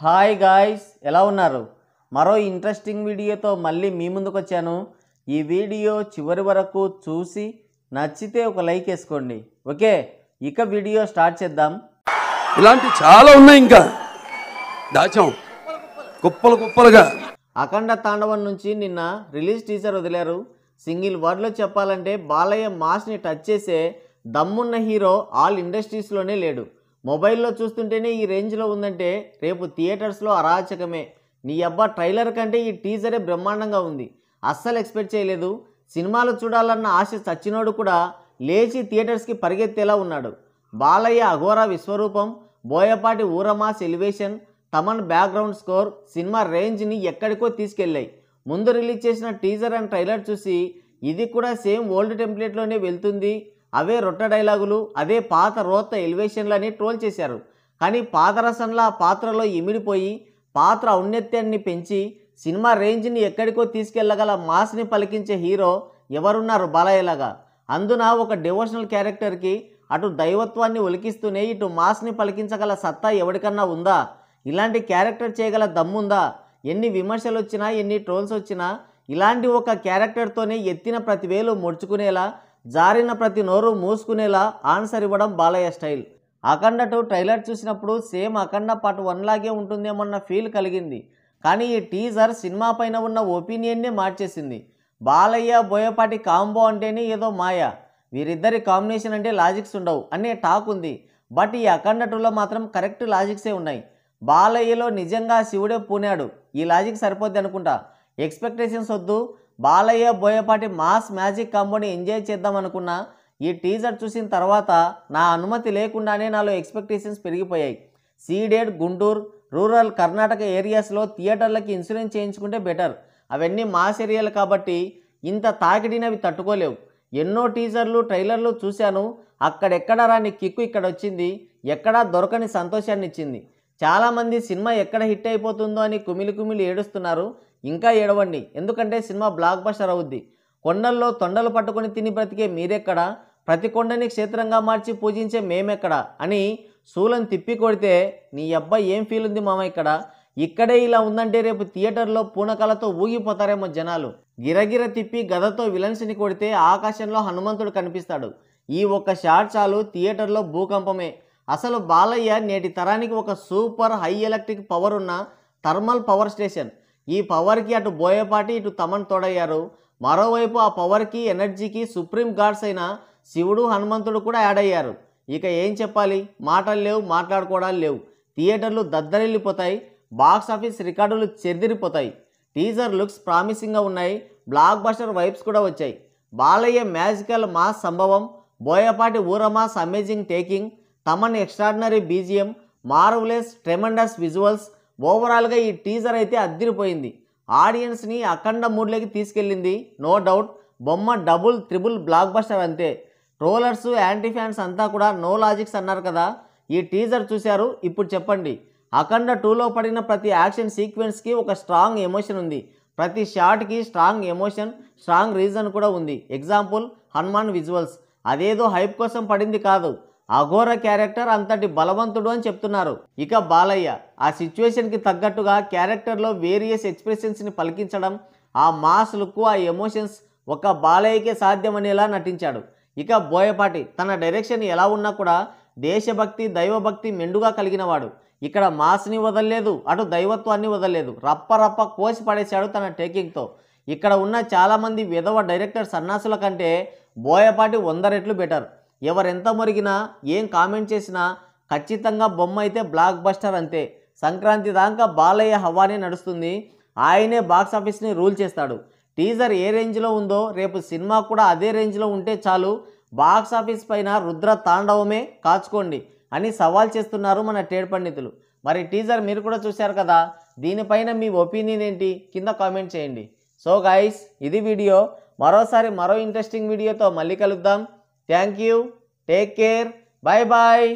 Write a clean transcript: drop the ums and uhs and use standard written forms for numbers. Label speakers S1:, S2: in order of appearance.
S1: Hi guys, ఎలా ఉన్నారు? మరో ఇంట్రెస్టింగ్ వీడియోతో మళ్ళీ మీ ముందుకు వచ్చాను. ఈ వీడియో చివరి వరకు చూసి నచ్చితే ఒక లైక్ వేసుకోండి. ఓకే, ఇక వీడియో స్టార్ట్ చేద్దాం.
S2: ఇలాంటి చాలా ఉన్నాయి, ఇంకా దాచాం కుప్పలు కుప్పలుగా.
S1: అఖండ తాండవం నుంచి నిన్న రిలీజ్ టీజర్ వదిలారు. సింగిల్ వర్డ్లో చెప్పాలంటే బాలయ్య మాస్ని టచ్ చేసే దమ్మున్న హీరో ఆల్ ఇండస్ట్రీస్లోనే లేడు. మొబైల్లో చూస్తుంటేనే ఈ రేంజ్లో ఉందంటే రేపు థియేటర్స్లో అరాచకమే. నీ అబ్బా ట్రైలర్ కంటే ఈ టీజరే బ్రహ్మాండంగా ఉంది. అస్సలు ఎక్స్పెక్ట్ చేయలేదు. సినిమాలు చూడాలన్న ఆశ చచ్చినోడు కూడా లేచి థియేటర్స్కి పరిగెత్తేలా ఉన్నాడు. బాలయ్య అఘోర విశ్వరూపం, బోయపాటి ఊరమాస్ elevation, Thaman background score cinema రేంజ్ని ఎక్కడికో తీసుకెళ్ళాయి. ముందు రిలీజ్ చేసిన టీజర్ అండ్ ట్రైలర్ చూసి ఇది కూడా సేమ్ ఓల్డ్ టెంప్లెట్లోనే వెళ్తుంది, అవే రొట్ట డైలాగులు, అదే పాత రోత ఎలివేషన్లని ట్రోల్ చేశారు. కానీ పాదరసంలా పాత్రలో ఇమిడిపోయి పాత్ర ఔన్నత్యాన్ని పెంచి సినిమా రేంజ్ని ఎక్కడికో తీసుకెళ్లగల మాస్ని పలికించే హీరో ఎవరున్నారు బాలయ్యలాగా? అందున ఒక డివోషనల్ క్యారెక్టర్కి అటు దైవత్వాన్ని ఒలికిస్తూనే ఇటు మాస్ని పలికించగల సత్తా ఎవరికన్నా ఉందా? ఇలాంటి క్యారెక్టర్ చేయగల దమ్ముందా? ఎన్ని విమర్శలు వచ్చినా, ఎన్ని ట్రోల్స్ వచ్చినా ఇలాంటి ఒక క్యారెక్టర్తోనే ఎత్తిన ప్రతి వేలు ముడుచుకునేలా, జారిన ప్రతి నోరు మూసుకునేలా ఆన్సర్ ఇవ్వడం బాలయ్య స్టైల్. అఖండ 2 ట్రైలర్ చూసినప్పుడు సేమ్ అఖండ పార్ట్ 1 లాగే ఉంటుందేమన్న ఫీల్ కలిగింది. కానీ ఈ టీజర్ సినిమా పైన ఉన్న ఒపీనియన్నే మార్చేసింది. బాలయ్య బోయపాటి కాంబో అంటేనే ఏదో మాయ, వీరిద్దరి కాంబినేషన్ అంటే లాజిక్స్ ఉండవు అనే టాక్ ఉంది. బట్ ఈ అఖండ 2లో మాత్రం కరెక్ట్ లాజిక్సే ఉన్నాయి. బాలయ్యలో నిజంగా శివుడే పూనాడు. ఈ లాజిక్ సరిపోద్ది అనుకుంటా. ఎక్స్పెక్టేషన్స్ వద్దు. బాలయ్య బోయపాటి మాస్ మ్యాజిక్ కాంబోని ఎంజాయ్ చేద్దాం అనుకున్నా. ఈ టీజర్ చూసిన తర్వాత నా అనుమతి లేకుండానే నాలో ఎక్స్పెక్టేషన్స్ పెరిగిపోయాయి. సీడెడ్ గుంటూరు, రూరల్ కర్ణాటక ఏరియాస్లో థియేటర్లకి ఇన్సూరెన్స్ చేయించుకుంటే బెటర్. అవన్నీ మాస్ ఏరియాలు కాబట్టి ఇంత తాకిడినవి తట్టుకోలేవు. ఎన్నో టీజర్లు ట్రైలర్లు చూశాను, అక్కడెక్కడ రాని కిక్కు ఇక్కడ వచ్చింది, ఎక్కడా దొరకని సంతోషాన్ని ఇచ్చింది. చాలామంది సినిమా ఎక్కడ హిట్ అయిపోతుందో అని కుమిలి కుమిలి ఏడుస్తున్నారు. ఇంకా ఏడవండి, ఎందుకంటే సినిమా బ్లాక్ బస్టర్ అవుద్ది. కొండల్లో తొండలు పట్టుకొని తిని బ్రతికే మీరెక్కడ, ప్రతి కొండని క్షేత్రంగా మార్చి పూజించే మేమెక్కడ అని శూలం తిప్పి కొడితే నీ అబ్బాయి ఏం ఫీల్ ఉంది మామ ఇక్కడ. ఇక్కడే ఇలా ఉందంటే రేపు థియేటర్లో పూనకాలతో ఊగిపోతారేమో జనాలు. గిరగిర తిప్పి గదతో విలన్స్ని కొడితే ఆకాశంలో హనుమంతుడు కనిపిస్తాడు. ఈ ఒక్క షాట్ చాలు, థియేటర్లో భూకంపమే. అసలు బాలయ్య నేటి తరానికి ఒక సూపర్ హై ఎలక్ట్రిక్ పవర్ ఉన్న థర్మల్ పవర్ స్టేషన్. ఈ పవర్కి అటు బోయపాటి ఇటు తమన్ తోడయ్యారు. మరోవైపు ఆ పవర్కి ఎనర్జీకి సుప్రీం గాడ్స్ అయిన శివుడు హనుమంతుడు కూడా యాడ్ అయ్యారు. ఇక ఏం చెప్పాలి, మాటలు లేవు, మాట్లాడుకోవడాలు లేవు. థియేటర్లు దద్దరిల్లిపోతాయి, బాక్స్ ఆఫీస్ రికార్డులు చెదిరిపోతాయి. టీజర్ లుక్స్ ప్రామిసింగ్గా ఉన్నాయి, బ్లాక్ బస్టర్ వైబ్స్ కూడా వచ్చాయి. బాలయ్య మ్యాజికల్ మాస్ సంభవం, బోయపాటి ఊరమాస్ amazing taking, Thaman extraordinary BGM, marvellous tremendous visuals. ఓవరాల్గా ఈ టీజర్ అయితే అద్దిరిపోయింది. ఆడియన్స్ని అఖండ మూడ్లోకి తీసుకెళ్ళింది, నో డౌట్. బొమ్మ డబుల్ త్రిబుల్ బ్లాక్ బస్టర్ అంతే. ట్రోలర్స్, యాంటీ ఫ్యాన్స్ అంతా కూడా నో లాజిక్స్ అన్నారు కదా. ఈ టీజర్ చూశారు, ఇప్పుడు చెప్పండి. అఖండ 2లో పడిన ప్రతి యాక్షన్ సీక్వెన్స్కి ఒక స్ట్రాంగ్ ఎమోషన్ ఉంది. ప్రతి షాట్కి స్ట్రాంగ్ ఎమోషన్, స్ట్రాంగ్ రీజన్ కూడా ఉంది. Example Hanuman visuals. అదేదో హైప్ కోసం పడింది కాదు, అఘోర క్యారెక్టర్ అంతటి బలవంతుడు అని చెప్తున్నారు. ఇక బాలయ్య ఆ సిచ్యువేషన్కి తగ్గట్టుగా క్యారెక్టర్లో వేరియస్ ఎక్స్ప్రెషన్స్ని పలికించడం, ఆ మాస్ లుక్, ఆ ఎమోషన్స్ ఒక బాలయ్యకే సాధ్యమనేలా నటించాడు. ఇక బోయపాటి తన డైరెక్షన్ ఎలా ఉన్నా కూడా దేశభక్తి, దైవభక్తి మెండుగా కలిగినవాడు. ఇక్కడ మాస్ని వదలలేదు, అటు దైవత్వాన్ని వదలలేదు. రప్ప రప్ప కోసి పడేశాడు తన టేకింగ్తో. ఇక్కడ ఉన్న చాలామంది విధవ డైరెక్టర్ సన్నాసుల కంటే బోయపాటి 100 రెట్లు బెటర్. ఎవరెంత మొరిగినా, ఏం కామెంట్ చేసినా ఖచ్చితంగా బొమ్మ అయితే బ్లాక్ బస్టర్ అంతే. సంక్రాంతి దాకా బాలయ్య హవానే నడుస్తుంది. ఆయనే బాక్స్ ఆఫీస్ని రూల్ చేస్తాడు. టీజర్ ఏ రేంజ్లో ఉందో రేపు సినిమా కూడా అదే రేంజ్లో ఉంటే చాలు. బాక్స్ ఆఫీస్ పైన రుద్ర తాండవమే, కాచుకోండి అని సవాల్ చేస్తున్నారు మన ట్రేడ్ పండితులు. మరి టీజర్ మీరు కూడా చూశారు కదా, దీనిపైన మీ ఒపీనియన్ ఏంటి కింద కామెంట్ చేయండి. సో గైస్, ఇది వీడియో. మరోసారి మరో ఇంట్రెస్టింగ్ వీడియోతో మళ్ళీ కలుద్దాం. Thank you, take care, bye bye.